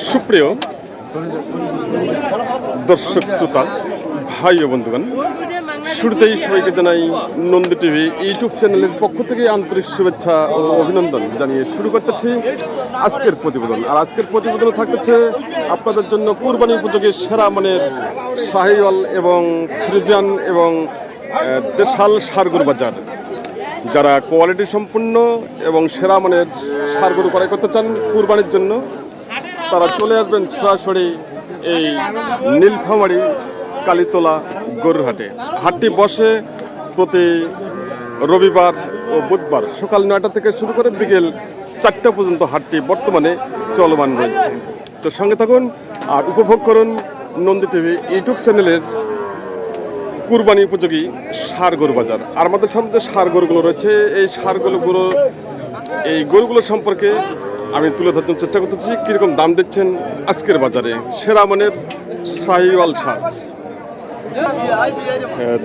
সুপ্রিয় দর্শক শ্রোতা ভাই ও বন্ধুগণ, শুরুতেই সবাইকে জানাই নন্দী টিভি ইউটিউব চ্যানেলের পক্ষ থেকে আন্তরিক শুভেচ্ছা ও অভিনন্দন জানিয়ে শুরু করতেছি আজকের প্রতিবেদন। আর আজকের প্রতিবেদনে থাকতেছে আপনাদের জন্য কুরবানি উপযোগী সেরা মানের শাহিওয়াল এবং ফ্রিজিয়ান এবং দেশাল ষাঁড় গরু বাজার। যারা কোয়ালিটি সম্পূর্ণ এবং সেরা মানের ষাঁড় গরু ক্রয় করতে চান কুরবানির জন্য, তারা চলে আসবেন সরাসরি এই নীলফামারী কালীতলা গরুর হাটে। হাটটি বসে প্রতি রবিবার ও বুধবার সকাল 9টা থেকে শুরু করে বিকেল 4টা পর্যন্ত হাটটি বর্তমানে চলমান রয়েছে। তো সঙ্গে থাকুন আর উপভোগ করুন নন্দী টিভি ইউটিউব চ্যানেলের কুরবানি উপযোগী ষাঁড় গরু বাজার। আর আমাদের সামনে যে ষাঁড় গরুগুলো রয়েছে, এই ষাঁড় গরুগুলো সম্পর্কে আমি তুলে ধরতে চেষ্টা করতেছি কীরকম দাম দিচ্ছেন আজকের বাজারে সেরা মানের শাহিওয়াল ষাঁড়।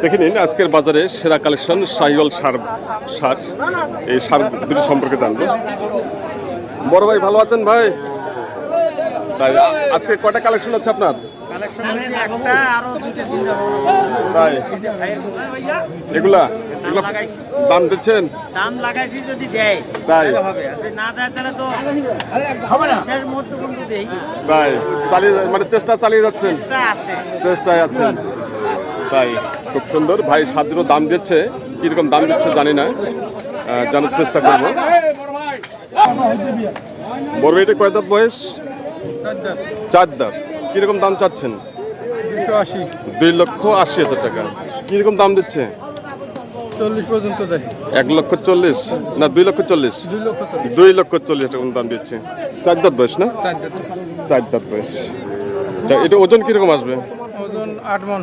দেখে নিন আজকের বাজারে সেরা কালেকশন শাহিওয়াল ষাঁড়। এই ষাঁড় দুটি সম্পর্কে জানবো। বড় ভাই ভালো আছেন ভাই? তাই আজকে কয়টা কালেকশন আছে আপনার? তাই এগুলা দাম দিচ্ছেন? দাম লাগাইছি যদি দেয় তাই হবে, না দেয় তাহলে তো হবে না। শেষ মুহূর্ত পর্যন্ত দেই। তাই চালিয়ে মানে চেষ্টা চালিয়ে যাচ্ছেন? চেষ্টায় আছেন। তাই খুব সুন্দর ভাই। সাদুরও দাম দিচ্ছে, কিরকম দাম দিচ্ছে জানি না, জানার চেষ্টা করবো। বড় এটা কয় দাঁত বয়স? 4 দাঁত। কিরকম দাম চাচ্ছেন? 2,80,000 টাকা। কিরকম দাম দিচ্ছে? 40 পর্যন্ত দেয়। 1,40,000 না 2,40,000? 2,40,000 টাকা দাম দিচ্ছে। 4 দাঁত বয়স না? 4 দাঁত বয়স। এটা ওজন কিরকম আসবে? ওজন 8 মণ।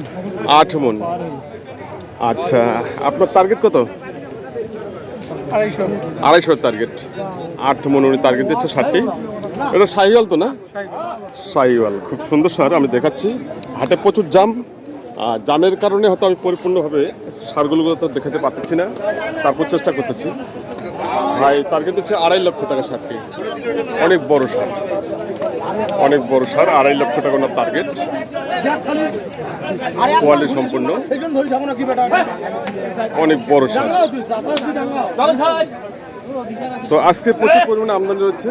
8 মণ। আচ্ছা, আপনার টার্গেট কত? 250 টার্গেট। 8 মণ উনি টার্গেট দিচ্ছে। ষাঁড়টি এটা শাহিওয়াল তো না? শাহিওয়াল খুব সুন্দর ষাঁড়। আমি দেখাচ্ছি। হাটে প্রচুর জামের কারণে হয়তো আমি পরিপূর্ণভাবে ষাঁড়গুলো তো দেখাতে পারতেছি না, তারপর চেষ্টা করতেছি। ভাই টার্গেট দিচ্ছে 2.5 লক্ষ টাকা ষাঁড়টি। অনেক বড় ষাঁড়, অনেক বড় ষাঁড়। 2.5 লক্ষ টাকা ওনার টার্গেট। কোয়ালিটি সম্পূর্ণ, অনেক বড় ষাঁড়। তো আজকে প্রচুর পরিমাণে আমদানি রয়েছে।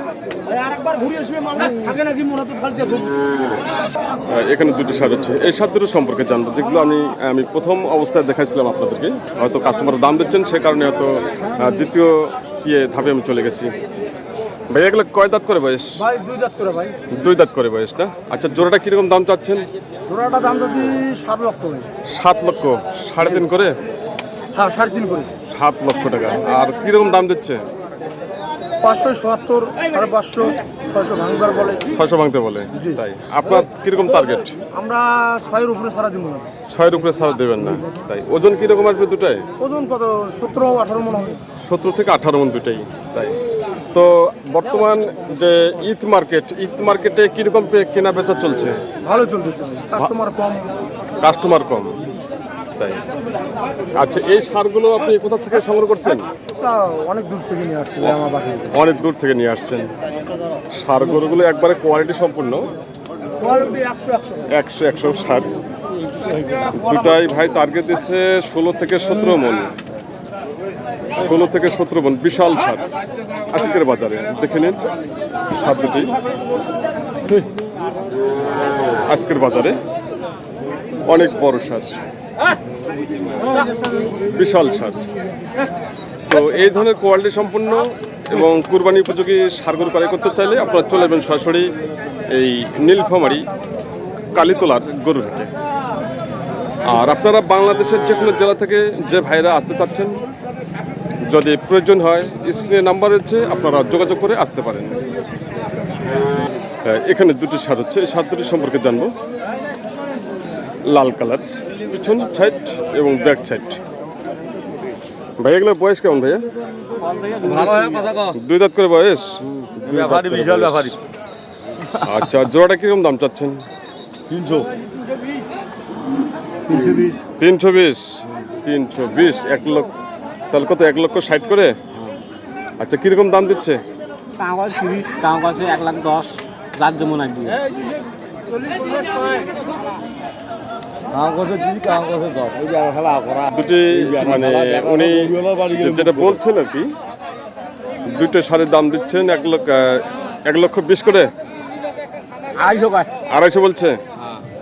এখানে দুটি ষাঁড় হচ্ছে। এই ষাঁড় দুটো সম্পর্কে জানবো, যেগুলো আমি প্রথম অবস্থায় দেখাইছিলাম আপনাদেরকে। হয়তো কাস্টমার দাম দিচ্ছেন, সে কারণে হয়তো দ্বিতীয় ধাপে আমি চলে গেছি। ভাই এগুলো কয় দাঁত করে বয়স? ভাই 2 দাঁত করে ভাই। 2 দাঁত করে বয়স না? আচ্ছা, জোড়াটা কিরকম দাম চাচ্ছেন? জোড়াটা দাম চাচ্ছি 7 লক্ষ ভাই। 7 লক্ষ। 3.5 করে? হ্যাঁ, 3.5 করে। 7 লক্ষ টাকা। আর কিরকম দাম দিচ্ছে? 577, 550, 600 ভাঙবার বলে। 600 ভাঙতে বলে। তাই আপনার কিরকম টার্গেট? আমরা 6-এর উপরে ছাড়া দিব না। 6-এর উপরে ছাড় দেবেন না? তাই ওজন কিরকম আসবে দুটাই? ওজন কত? 17-18 মণ হবে। 17 থেকে 18 মণ দুটাই। তাই তো বর্তমান যে ঈদ মার্কেটে কিরকম কেনা বেচা চলছে? ভালো চলতেছে, কাস্টমার কম। তাই আচ্ছা, এই সারগুলো আপনি কোথা থেকে সংগ্রহ করছেন? অনেক দূর থেকে নিয়ে আসছি আমার বাসায়। অনেক দূর থেকে নিয়ে আসছেন। সার গরুগুলো একবারে কোয়ালিটি সম্পূর্ণ, 100 সার। দুটাই ভাই টার্গেট দিচ্ছে 16 থেকে 17 মণ। 16 থেকে 17 মণ বিশাল ছাড় আজকের বাজারে। দেখে নিন ছাড় দুটি আজকের বাজারে। অনেক বড় সার, বিশাল সার। তো এই ধরনের কোয়ালিটি সম্পন্ন এবং কুরবানি উপযোগী ষাঁড় গরু ক্রয় করতে চাইলে আপনারা চলে যাবেন সরাসরি এই নীলফামারী কালীতলার গরুর হাটে। আর আপনারা বাংলাদেশের যে কোনো জেলা থেকে যে ভাইরা আসতে চাচ্ছেন, যদি প্রয়োজন হয় স্ক্রিনে নাম্বার রয়েছে, আপনারা যোগাযোগ করে আসতে পারেন। এখানে দুটি ষাঁড় হচ্ছে, এই ষাঁড় দুটি সম্পর্কে জানবো। লাল কালার, পিছন সাইড এবং ব্যাক সাইড। ভাই এগুলোর বয়স কেমন ভাইয়া? 2 দাঁত করে বয়স। আচ্ছা, জোড়াটা কিরকম দাম চাচ্ছেন? 320। 1 লক্ষ। তাহলে কত? 1,60,000 করে। আচ্ছা, কিরকম দাম দিচ্ছে? 30, 1,10,000। রাত যেমন আর কি দুটি মানে উনি যেটা বলছেন আর কি, দুটো শাড়ির দাম দিচ্ছেন 1,20,000 করে, 250 বলছে,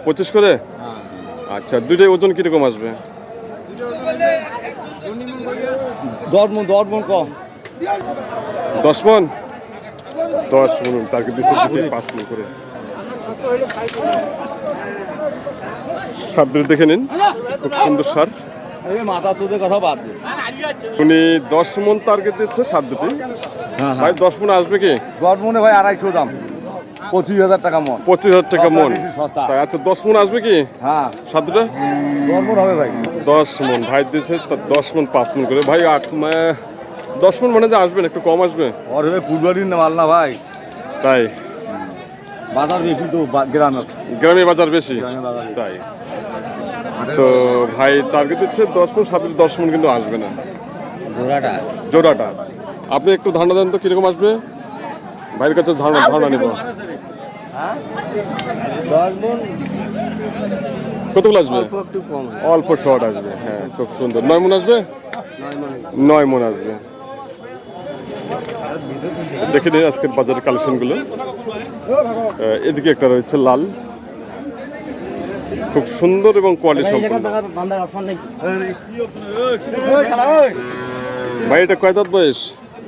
25 করে। আচ্ছা, দুইটাই ওজন কিরকম আসবে? 10 মণ কম। 10 মণ, 10 মণ তাকে দিচ্ছে দুটোই 5 মণ করে। সার দুটো দেখে নিন, খুব সুন্দর সার। মাথা চোদের কথা বাদ দিন। উনি 10 মণ টার্গেট দিচ্ছে সার দুটি। ভাই 10 মণ আসবে কি? 10 মণে ভাই 250 দাম, 25,000 টাকা মণ। 25,000 টাকা মণ। সস্তা। তাই আচ্ছা, 10 মণ আসবে কি হ্যাঁ, সার দুটো? 10 মণ হবে ভাই। 10 মণ ভাই দিচ্ছে, 10 মণ 5 মণ করে। ভাই 10 মণ মানে যে আসবেন, একটু কম আসবে। ওর ভাই কুরবানির মাল না ভাই, তাই বাজার বেশি তো গ্রামে। গ্রামে বাজার বেশি, গ্রামে বাজার বেশি। তাই তো ভাই টার্গেট দিচ্ছে 10 মণ, সাথে 10 মণ কিন্তু আসবে না জোড়াটা। আপনি একটু ধারণা দেন তো কিরকম আসবে, ভাইয়ের কাছে ধারণা নেব। 10 মণ কতগুলো আসবে? একটু কম। অল্প শর্ট আসবে, হ্যাঁ খুব সুন্দর। 9 মণ আসবে, 9 মণ আসবে। দেখে নিন আজকের বাজারের কালেকশনগুলো। এদিকে একটা রয়েছে লাল, খুব সুন্দর এবং কোয়ালিটি সম্পন্ন। ভাই এটা কয় দাঁত বয়স?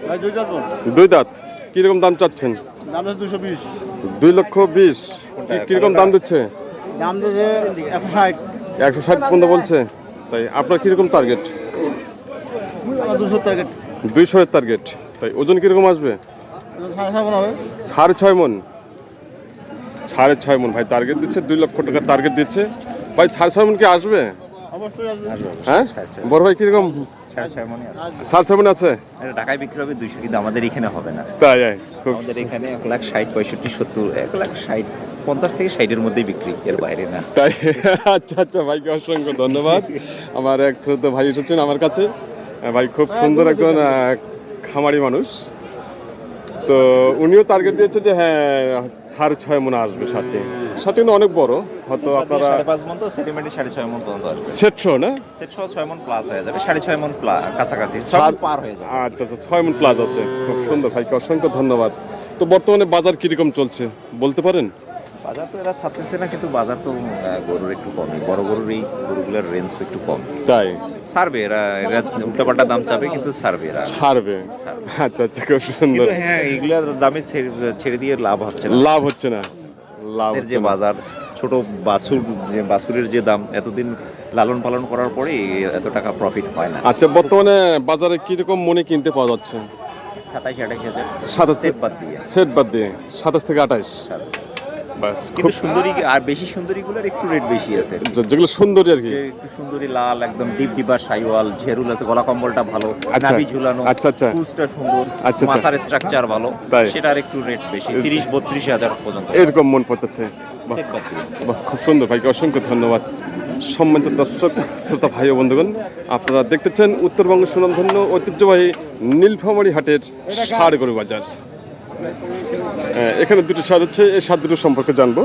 ভাই 2 দাঁত। 2 দাঁত। কিরকম দাম চাচ্ছেন? দাম 220। 2,20,000। কিরকম দাম দিচ্ছে? দাম দিয়েছে 160। 160 পর্যন্ত বলছে। তাই আপনার কিরকম টার্গেট? 200 টার্গেট। 200 এর টার্গেট। তাই ওজন কিরকম আসবে? 6.5 মণ হবে। 6.5 মণ। 6.5 মণ ভাই টার্গেট দিচ্ছে, 2 লক্ষ টাকা টার্গেট দিচ্ছে। ভাই 6.5 মণ কি আসবে? অবশ্যই আসবে। হ্যাঁ বড় ভাই কিরকম? 6.5 মণই আছে। 6.5 মণ আছে। এটা ঢাকায় বিক্রি হবে 200, কিন্তু আমাদের এখানে হবে না। তাই খুব আমাদের এখানে 1,60,000, 65, 70, 1,60,000, 50 থেকে 60-এর মধ্যেই বিক্রি, এর বাইরে না। তাই আচ্ছা ভাইকে অসংখ্য ধন্যবাদ। আমার এক শ্রদ্ধা ভাই এসেছেন আমার কাছে। ভাই খুব সুন্দর একজন খামারি মানুষ। তো উনিও টার্গেট দিয়েছে যে হ্যাঁ 6.5 মণ আসবে। সাথে কিন্তু অনেক বড়, হয়তো আপনারা 5.5 মণ তো সেটিমেন্টে 6.5 মণ পর্যন্ত আসবে। সেটশো না? সেট সহ 6 মণ প্লাস হয়ে যাবে, 6.5 মণ কাছাকাছি, 6 মণ পার হয়ে যাবে। আচ্ছা 6 মণ প্লাস আছে। খুব সুন্দর ভাইকে অসংখ্য ধন্যবাদ। তো বর্তমানে বাজার কিরকম চলছে বলতে পারেন? বাজার তো এরা ছাড়তেছে না, কিন্তু বাজার তো গরুর একটু কমই, বড় গরুর এই গরুগুলোর রেঞ্জ একটু কম। তাই ছাড়বে এরা উল্টাপাল্টা দাম চাবে, কিন্তু ছাড়বে এরা। ছাড়বে। আচ্ছা খুব সুন্দর। কিন্তু হ্যাঁ, এগুলা দামে ছেড়ে দিয়ে লাভ হচ্ছে না। লাভ হচ্ছে না। এর যে বাজার, ছোট বাছুরের যে দাম, এতদিন লালন পালন করার পরে এত টাকা প্রফিট হয় না। আচ্ছা, বর্তমানে বাজারে কিরকম মনে কিনতে পাওয়া যাচ্ছে? 27-28 হাজার 27 সেট বাদ দিয়ে। সেট বাদ দিয়ে 27 থেকে 28। বাস, কিন্তু সুন্দরী আর বেশি সুন্দরীগুলোর একটু রেট বেশি আছে। যেগুলো সুন্দরী আর কি, যে একটু সুন্দরী লাল, একদম ডিপ ডিবা শাইওয়াল, ঝেরুল আছে, গলা কম্বলটা ভালো, আচ্ছা। নাভি ঝুলানো, আচ্ছা। কুচটা সুন্দর, আচ্ছা। মাথার স্ট্রাকচার ভালো, তাই। সেটার একটু রেট বেশি, 30-32 হাজার পর্যন্ত এরকম মন পড়তেছে। বাহ, সেট বাদ দিয়ে। বাহ, খুব সুন্দর ভাইকে অসংখ্য ধন্যবাদ। সম্মানিত দর্শক শ্রোতা ভাই ও বন্ধুগণ, আপনারা দেখতেছেন উত্তরবঙ্গ সুনামধন্য ঐতিহ্যবাহী নীলফামারী হাটের ষাঁড় গরু বাজার। এখানে দুটি সার হচ্ছে, এই সার দুটো সম্পর্কে জানবো।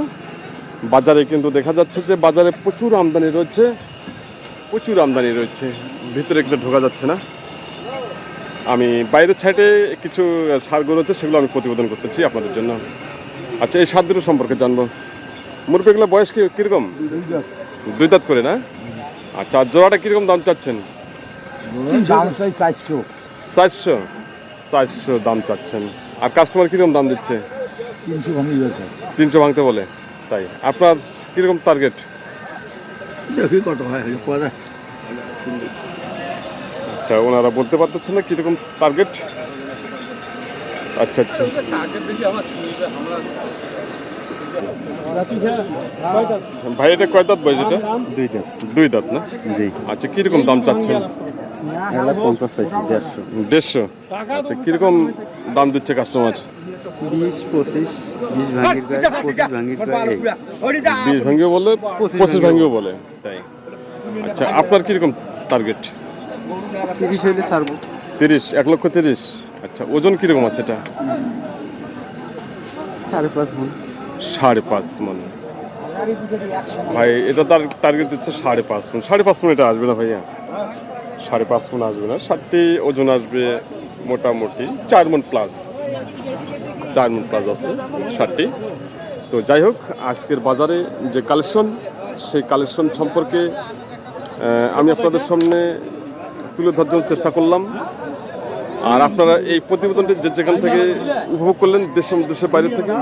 বাজারে কিন্তু দেখা যাচ্ছে যে বাজারে প্রচুর আমদানি রয়েছে, ভিতরে কিন্তু ঢোকা যাচ্ছে না। আমি বাইরের সাইডে কিছু সার গরু আছে, সেগুলো আমি প্রতিবেদন করতেছি আপনাদের জন্য। আচ্ছা, এই সার দুটো সম্পর্কে জানবো। মুরব্বী, এগুলো বয়স কীরকম? 2 দাঁত করে না? আচ্ছা, জোড়াটা কীরকম দাম চাচ্ছেন? দাম চাই 400। 400 দাম চাচ্ছেন। আর কাস্টমার কীরকম দাম দিচ্ছে? 300 ভাঙি যাবে। 300 ভাঙতে বলে। তাই আপনার কীরকম টার্গেট? দেখি কত হয় পরে। আচ্ছা, ওনারা বলতে পারতেছেন না কীরকম টার্গেট। আচ্ছা। ভাই এটা কয় দাঁত বয়স? এটা 2 দাঁত। 2 দাঁত না? জি। আচ্ছা, কীরকম দাম চাচ্ছেন? 150 চাইছি, 150। 150। আচ্ছা, কীরকম দাম দিচ্ছে কাস্টমার? 20-25, 20 ভাঙির গায়ে, 25 ভাঙির গায়ে। 20 ভাঙিও বলে, 25 ভাঙিও বলে। তাই আচ্ছা, আপনার কীরকম টার্গেট? 30 হইলে ছাড়বো। 30, 1,30,000। আচ্ছা, ওজন কীরকম আছে এটা? 5.5 মণ। 5.5 মন। ভাই এটা তার টার্গেট দিচ্ছে 5.5 মন। 5.5 মন এটা আসবে না ভাইয়া, 5.5 মন আসবে না। ষাটটি ওজন আসবে মোটামুটি 4 মন প্লাস, 4 মন প্লাস আছে ষাটটি। তো যাই হোক, আজকের বাজারে যে কালেকশন, সেই কালেকশন সম্পর্কে আমি আপনাদের সামনে তুলে ধরার জন্য চেষ্টা করলাম। আর আপনারা এই প্রতিবেদনটি যে যেখান থেকে উপভোগ করলেন, দেশের বাইরে থেকে,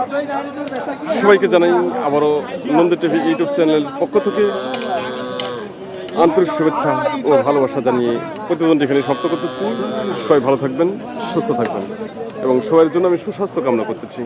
সবাইকে জানাই আবারও নন্দী টিভি ইউটিউব চ্যানেলের পক্ষ থেকে আন্তরিক শুভেচ্ছা ও ভালোবাসা জানিয়ে প্রতিবেদনটি এখানে সমাপ্ত করতেছি। সবাই ভালো থাকবেন, সুস্থ থাকবেন এবং সবার জন্য আমি সুস্বাস্থ্য কামনা করতেছি।